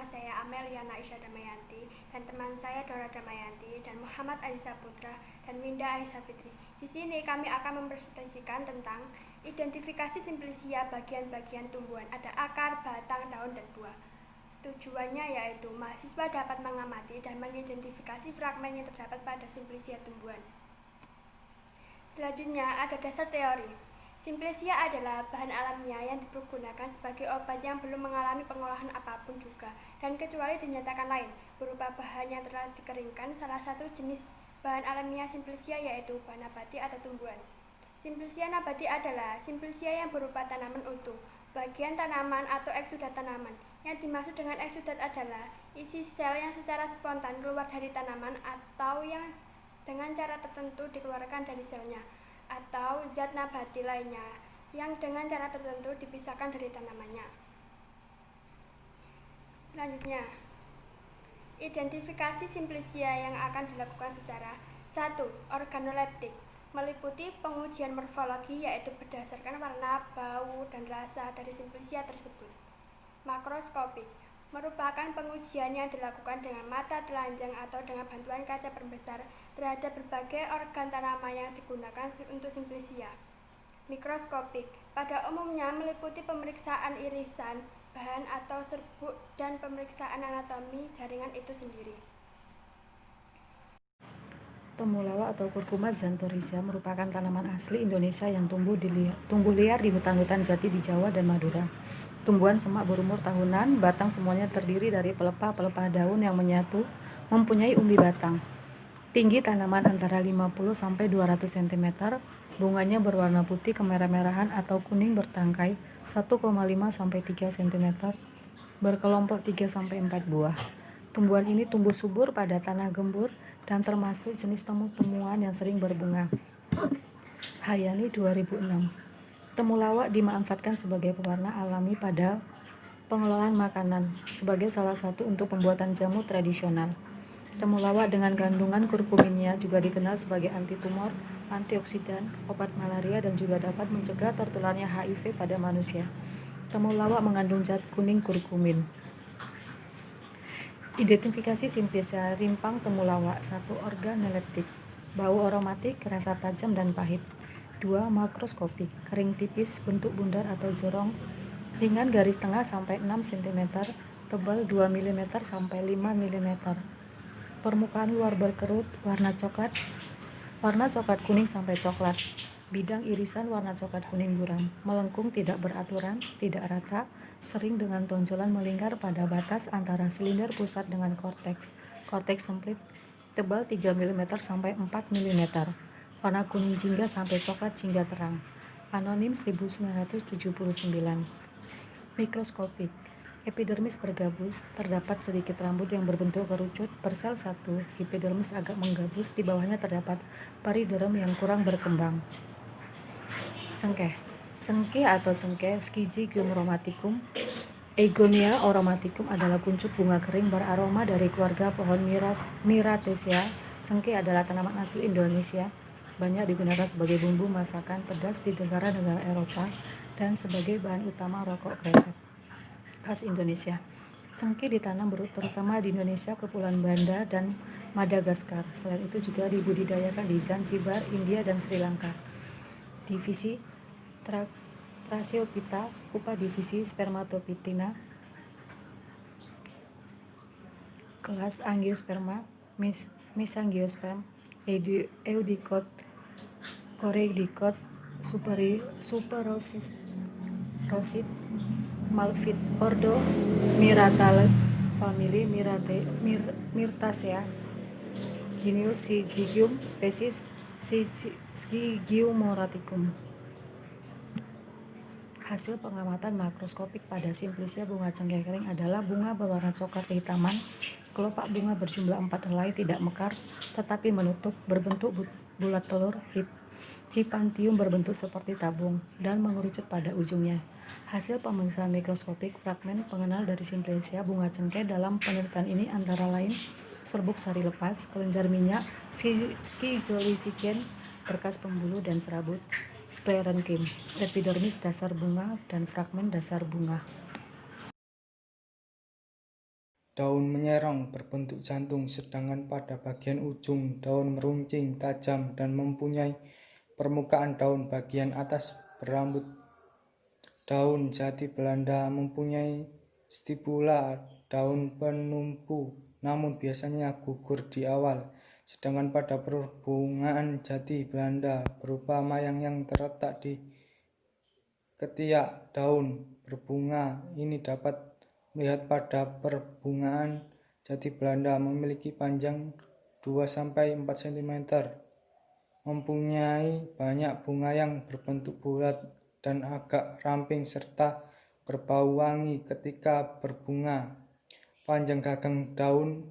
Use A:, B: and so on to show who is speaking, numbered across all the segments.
A: Nama saya Ameliana Isya Damayanti dan teman saya Dora Damayanti dan Muhammad Aisyah Putra dan Winda Aisyah Fitri. Di sini kami akan mempresentasikan tentang identifikasi simplicia bagian-bagian tumbuhan. Ada akar, batang, daun, dan buah. Tujuannya yaitu mahasiswa dapat mengamati dan mengidentifikasi fragmen yang terdapat pada simplicia tumbuhan. Selanjutnya ada dasar teori. Simplicia adalah bahan alamiah yang digunakan sebagai obat yang belum mengalami pengolahan apapun juga, dan kecuali dinyatakan lain, berupa bahan yang telah dikeringkan. Salah satu jenis bahan alamiah simplicia yaitu bahan nabati atau tumbuhan. Simplicia nabati adalah simplicia yang berupa tanaman utuh, bagian tanaman atau eksudat tanaman. Yang dimaksud dengan eksudat adalah isi sel yang secara spontan keluar dari tanaman atau yang dengan cara tertentu dikeluarkan dari selnya, atau zat nabati lainnya yang dengan cara tertentu dipisahkan dari tanamannya. Selanjutnya, identifikasi simplicia yang akan dilakukan secara 1. Organoleptik, meliputi pengujian morfologi yaitu berdasarkan warna, bau, dan rasa dari simplicia tersebut. Makroskopik, merupakan pengujian yang dilakukan dengan mata telanjang atau dengan bantuan kaca pembesar terhadap berbagai organ tanaman yang digunakan untuk simplicia. Mikroskopik, pada umumnya meliputi pemeriksaan irisan, bahan atau serbuk, dan pemeriksaan anatomi jaringan itu sendiri.
B: Temulawak atau Curcuma xanthorrhiza merupakan tanaman asli Indonesia yang tumbuh liar di hutan-hutan jati di Jawa dan Madura. Tumbuhan semak berumur tahunan, batang semuanya terdiri dari pelepah-pelepah daun yang menyatu, mempunyai umbi batang. Tinggi tanaman antara 50-200 cm, bunganya berwarna putih kemerah-merahan atau kuning bertangkai 1,5-3 cm, berkelompok 3-4 buah. Tumbuhan ini tumbuh subur pada tanah gembur dan termasuk jenis tumbuhan yang sering berbunga. Hayani 2006. Temulawak dimanfaatkan sebagai pewarna alami pada pengelolaan makanan, sebagai salah satu untuk pembuatan jamu tradisional. Temulawak dengan kandungan kurkuminnya juga dikenal sebagai anti tumor, antioksidan, obat malaria, dan juga dapat mencegah tertularnya HIV pada manusia. Temulawak mengandung zat kuning kurkumin. Identifikasi simplicia rimpang temulawak. 1. Organoleptik, bau aromatik, rasa tajam dan pahit. 2. Makroskopik, kering tipis, bentuk bundar atau zorong, ringan garis tengah sampai 6 cm, tebal 2 mm sampai 5 mm. Permukaan luar berkerut, warna coklat kuning sampai coklat. Bidang irisan warna coklat kuning buram, melengkung, tidak beraturan, tidak rata, sering dengan tonjolan melingkar pada batas antara silinder pusat dengan korteks. Korteks sempit, tebal 3 mm sampai 4 mm. Warna kuning jingga sampai coklat jingga terang. Anonim 1979. Mikroskopik, epidermis bergabus, terdapat sedikit rambut yang berbentuk kerucut bersel satu. Epidermis agak menggabus, di bawahnya terdapat pariderm yang kurang berkembang. Cengkeh atau cengkeh Schizygium aromaticum. Egonia aromaticum adalah kuncup bunga kering beraroma dari keluarga pohon Myrtaceae. Cengkeh adalah tanaman asli Indonesia, banyak digunakan sebagai bumbu masakan pedas di negara-negara Eropa dan sebagai bahan utama rokok kretek khas Indonesia. Cengkeh ditanam terutama di Indonesia, Kepulauan Banda, dan Madagaskar. Selain itu juga dibudidayakan di Zanzibar, India, dan Sri Lanka. Divisi Thrasiophyta, Upadivisi Spermatophytina, kelas Angiosperma, Mesangiosperm, Eudicot, Coreidicot, Superosit, Malvid, ordo Myrtales, famili Myrtaceae, genus Syzygium, spesies Syzygium moraticum. Hasil pengamatan makroskopik pada simplicia bunga cengkeh kering adalah bunga berwarna coklat kehitaman, kelopak bunga berjumlah 4 helai, tidak mekar tetapi menutup, berbentuk bulat telur, hipantium berbentuk seperti tabung, dan mengerucut pada ujungnya. Hasil pemeriksaan mikroskopik fragmen pengenal dari simplicia bunga cengkeh dalam penelitian ini antara lain serbuk sari lepas, kelenjar minyak, schizolisigen, berkas pembuluh dan serabut, sklerenkim, epidermis dasar bunga, dan fragmen dasar bunga.
C: daun menyerong berbentuk jantung, sedangkan pada bagian ujung daun meruncing tajam dan mempunyai permukaan daun bagian atas berambut. Daun jati Belanda mempunyai stipula daun penumpu, namun biasanya gugur di awal, sedangkan pada perbungaan jati Belanda berupa mayang yang terletak di ketiak daun berbunga. Ini dapat melihat pada perbungaan jati Belanda memiliki panjang 2-4 cm, mempunyai banyak bunga yang berbentuk bulat dan agak ramping serta berbau wangi ketika berbunga. Panjang gagang daun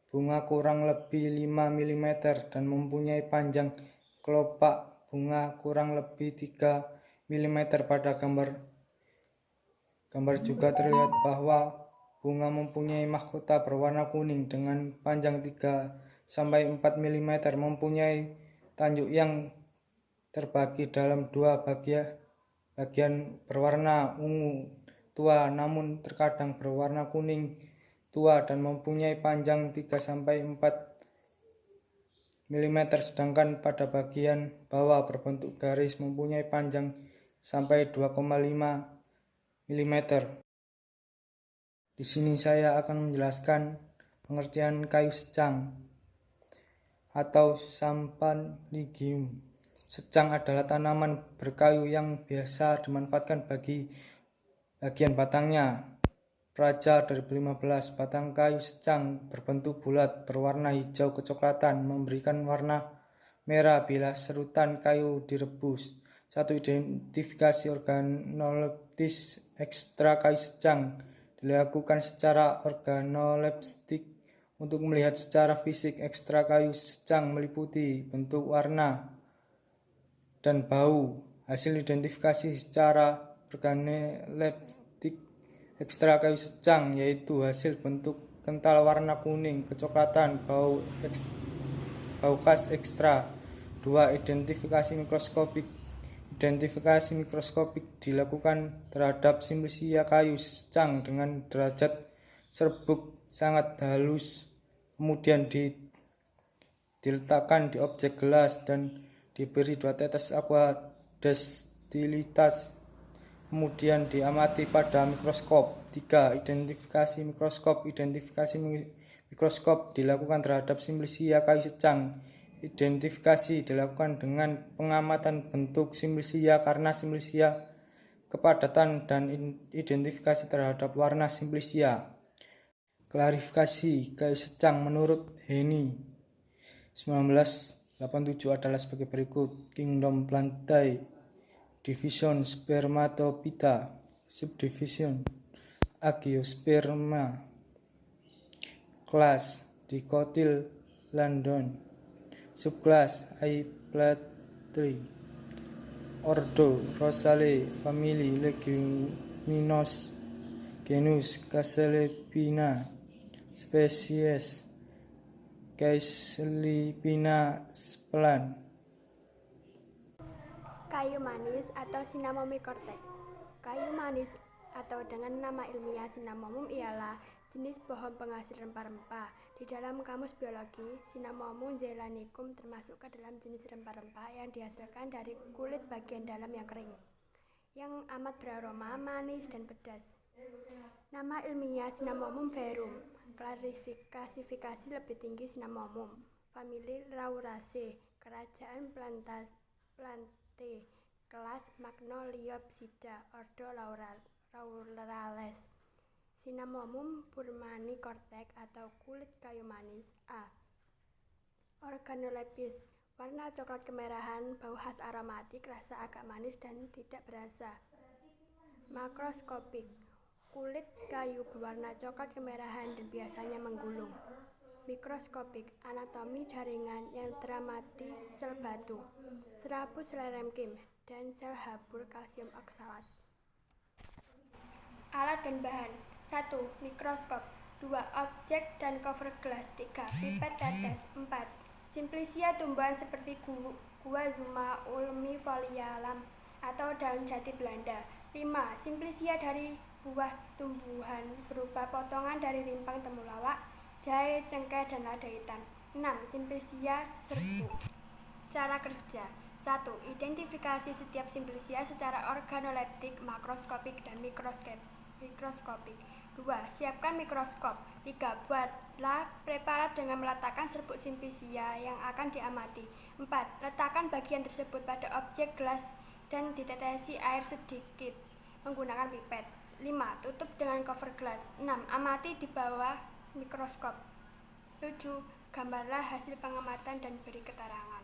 C: bunga kurang lebih 5 mm dan mempunyai panjang kelopak bunga kurang lebih 3 mm. Pada gambar juga terlihat bahwa bunga mempunyai mahkota berwarna kuning dengan panjang 3-4 mm, mempunyai tanjuk yang terbagi dalam dua bagian berwarna ungu tua namun terkadang berwarna kuning tua dan mempunyai panjang 3-4 mm, sedangkan pada bagian bawah berbentuk garis mempunyai panjang sampai 2,5 mm. Di sini saya akan menjelaskan pengertian kayu secang atau Sampanigium. Secang adalah tanaman berkayu yang biasa dimanfaatkan bagi bagian batangnya. Praja 2015, batang kayu secang berbentuk bulat berwarna hijau kecoklatan memberikan warna merah bila serutan kayu direbus. 1. Identifikasi organoleptis ekstra kayu secang dilakukan secara organoleptik untuk melihat secara fisik ekstra kayu secang meliputi bentuk, warna, dan bau. Hasil identifikasi secara organoleptik ekstra kayu secang yaitu hasil bentuk kental warna kuning kecoklatan, bau khas ekstra. 2. Identifikasi mikroskopik. Identifikasi mikroskopik dilakukan terhadap simplisia kayu secang dengan derajat serbuk sangat halus, kemudian diletakkan di objek gelas dan diberi 2 tetes aqua destilitas, kemudian diamati pada mikroskop. 3. Identifikasi mikroskop. Identifikasi mikroskop dilakukan terhadap simplisia kayu secang. Identifikasi dilakukan dengan pengamatan bentuk simplisia karena simplisia, kepadatan, dan identifikasi terhadap warna simplisia. Klarifikasi kayu secang menurut Henny 1987 adalah sebagai berikut: Kingdom Plantae, Division Spermatophyta, Subdivision Angiosperma, Class Dicotyledon, Subclass Aiplatri, Ordo Rosale, Family Leguminous, Genus Caesalpina, Spesies Caesalpina Splan.
A: Kayu manis atau Cinnamomum cortec. Kayu manis atau dengan nama ilmiah Cinnamomum ialah jenis pohon penghasil rempah-rempah. Di dalam kamus biologi, Cinnamomum zeylanicum termasuk ke dalam jenis rempah-rempah yang dihasilkan dari kulit bagian dalam yang kering, yang amat beraroma manis dan pedas. Nama ilmiah Cinnamomum verum. Klasifikasi lebih tinggi Cinnamomum, famili Lauraceae, kerajaan Plantae, kelas Magnoliopsida, ordo Laurales. Cinnamomum burmani cortec atau kulit kayu manis. A. Organolepis, warna coklat kemerahan, bau khas aromatik, rasa agak manis dan tidak berasa. Makroskopik, kulit kayu berwarna coklat kemerahan dan biasanya menggulung. Mikroskopik, anatomi jaringan yang teramati sel batu, serabut sel remkim, dan sel habur kalsium oksalat. Alat dan bahan. 1. Mikroskop. 2. Objek dan cover gelas. 3. Pipet tetes. 4. Simplisia tumbuhan seperti Guazuma ulmifolia lam atau daun jati Belanda. 5. Simplisia dari buah tumbuhan berupa potongan dari rimpang temulawak, jahe, cengkeh, dan lada hitam. 6. Simplisia serbuk. Cara kerja. 1. Identifikasi setiap simplisia secara organoleptik, makroskopik, dan mikroskopik. 2. Siapkan mikroskop. 3. Buatlah preparat dengan meletakkan serbuk simplisia yang akan diamati. 4. Letakkan bagian tersebut pada objek gelas dan ditetesi air sedikit menggunakan pipet. 5. Tutup dengan cover gelas. 6. Amati di bawah mikroskop. 7. Gambarlah hasil pengamatan dan beri keterangan.